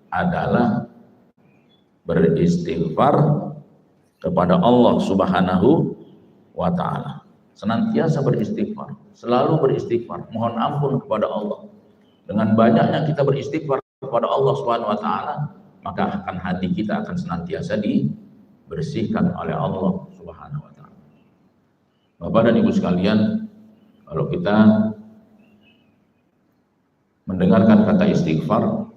adalah beristighfar kepada Allah Subhanahu wa ta'ala. Senantiasa beristighfar, selalu beristighfar, mohon ampun kepada Allah. Dengan banyaknya kita beristighfar kepada Allah Subhanahu wa ta'ala, maka akan hati kita akan senantiasa dibersihkan oleh Allah Subhanahu wa ta'ala. Bapak dan Ibu sekalian, kalau kita mendengarkan kata istighfar,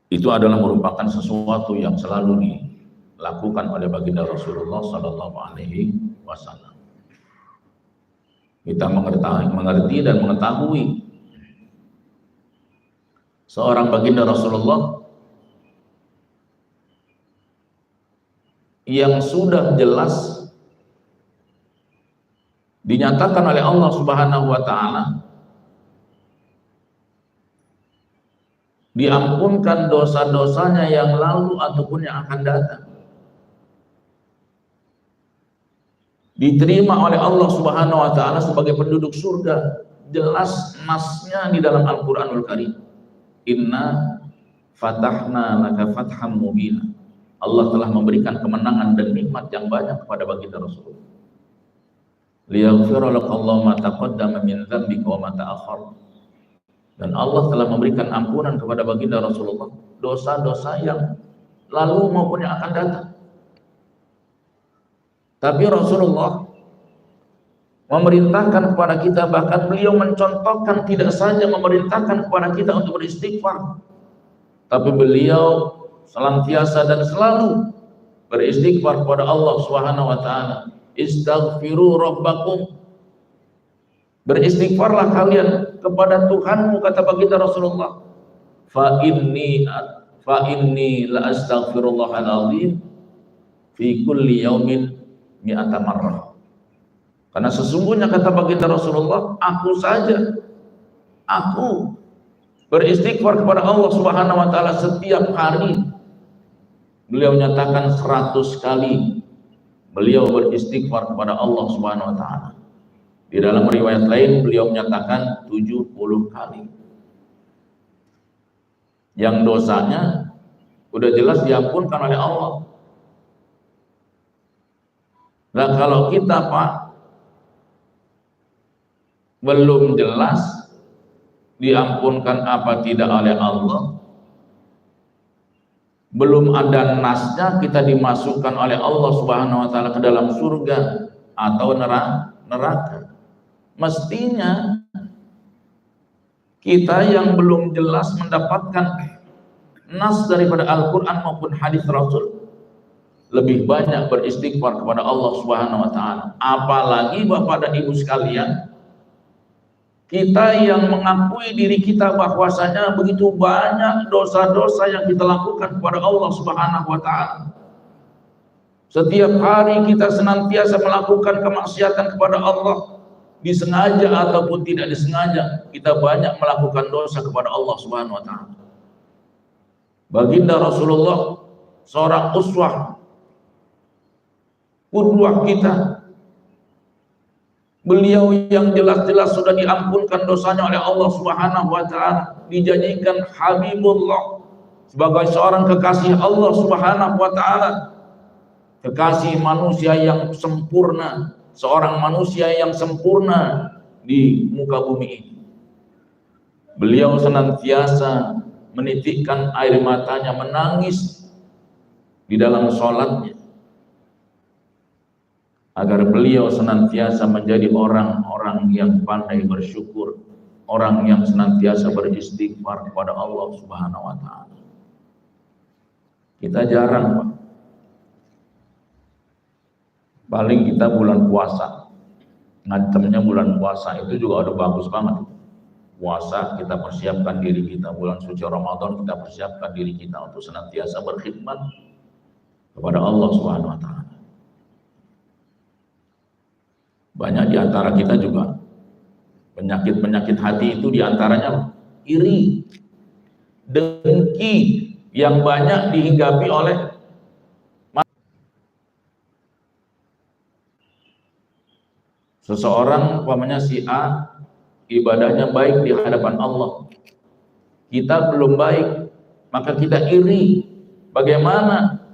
itu adalah merupakan sesuatu yang selalu dilakukan oleh baginda Rasulullah Sallallahu Alaihi Wasallam. Kita mengerti dan mengetahui seorang baginda Rasulullah yang sudah jelas dinyatakan oleh Allah Subhanahu wa ta'ala diampunkan dosa-dosanya yang lalu ataupun yang akan datang, diterima oleh Allah Subhanahu wa ta'ala sebagai penduduk surga. Jelas nasnya di dalam Al-Quranul Karim, inna fatahna laka fatham mubina. Allah telah memberikan kemenangan dan nikmat yang banyak kepada baginda Rasulullah. Liyaghfira lakallahu ma taqaddama min dzambika wa ma ta'akhkhar. Dan Allah telah memberikan ampunan kepada baginda Rasulullah dosa-dosa yang lalu maupun yang akan datang. Tapi Rasulullah memerintahkan kepada kita, bahkan beliau mencontohkan, tidak saja memerintahkan kepada kita untuk beristighfar, tapi beliau senantiasa dan selalu beristighfar kepada Allah Subhanahu wa ta'ala. Istaghfiru rabbakum, beristighfarlah kalian kepada Tuhanmu, kata baginda Rasulullah. Fa inni la astaghfirullahal azim fi kulli yaumin mi'ata marrah. Karena sesungguhnya, kata baginda Rasulullah, aku beristighfar kepada Allah Subhanahu wa ta'ala setiap hari. Beliau nyatakan 100 kali beliau beristighfar kepada Allah Subhanahu wa ta'ala. Di dalam riwayat lain beliau menyatakan 70 kali. Yang dosanya udah jelas diampunkan oleh Allah. Nah, kalau kita Pak belum jelas diampunkan apa tidak oleh Allah, belum ada nasnya kita dimasukkan oleh Allah Subhanahu wa ta'ala ke dalam surga atau neraka. Mestinya kita yang belum jelas mendapatkan nas daripada Al-Quran maupun hadis Rasul lebih banyak beristighfar kepada Allah Subhanahu wa ta'ala. Apalagi Bapak dan Ibu sekalian, kita yang mengakui diri kita bahwasanya begitu banyak dosa-dosa yang kita lakukan kepada Allah Subhanahu wa ta'ala. Setiap hari kita senantiasa melakukan kemaksiatan kepada Allah, disengaja ataupun tidak disengaja, kita banyak melakukan dosa kepada Allah Subhanahu wa ta'ala. Baginda Rasulullah seorang uswah, qudwah kita. Beliau yang jelas-jelas sudah diampunkan dosanya oleh Allah Subhanahu wa ta'ala, dijanjikan Habibullah sebagai seorang kekasih Allah Subhanahu wa ta'ala, kekasih manusia yang sempurna, seorang manusia yang sempurna di muka bumi ini. Beliau senantiasa menitikkan air matanya, menangis di dalam sholatnya, agar beliau senantiasa menjadi orang-orang yang pandai bersyukur, orang yang senantiasa beristighfar kepada Allah Subhanahu wa ta'ala. Kita jarang Pak. Paling kita bulan puasa, ngancamnya bulan puasa itu juga udah bagus banget. Puasa kita persiapkan diri kita, bulan suci Ramadan kita persiapkan diri kita untuk senantiasa berkhidmat kepada Allah Subhanahu wa ta'ala. Banyak di antara kita juga penyakit-penyakit hati itu diantaranya iri, dengki yang banyak dihinggapi oleh seseorang. Umpamanya si A ibadahnya baik di hadapan Allah, kita belum baik, maka kita iri. Bagaimana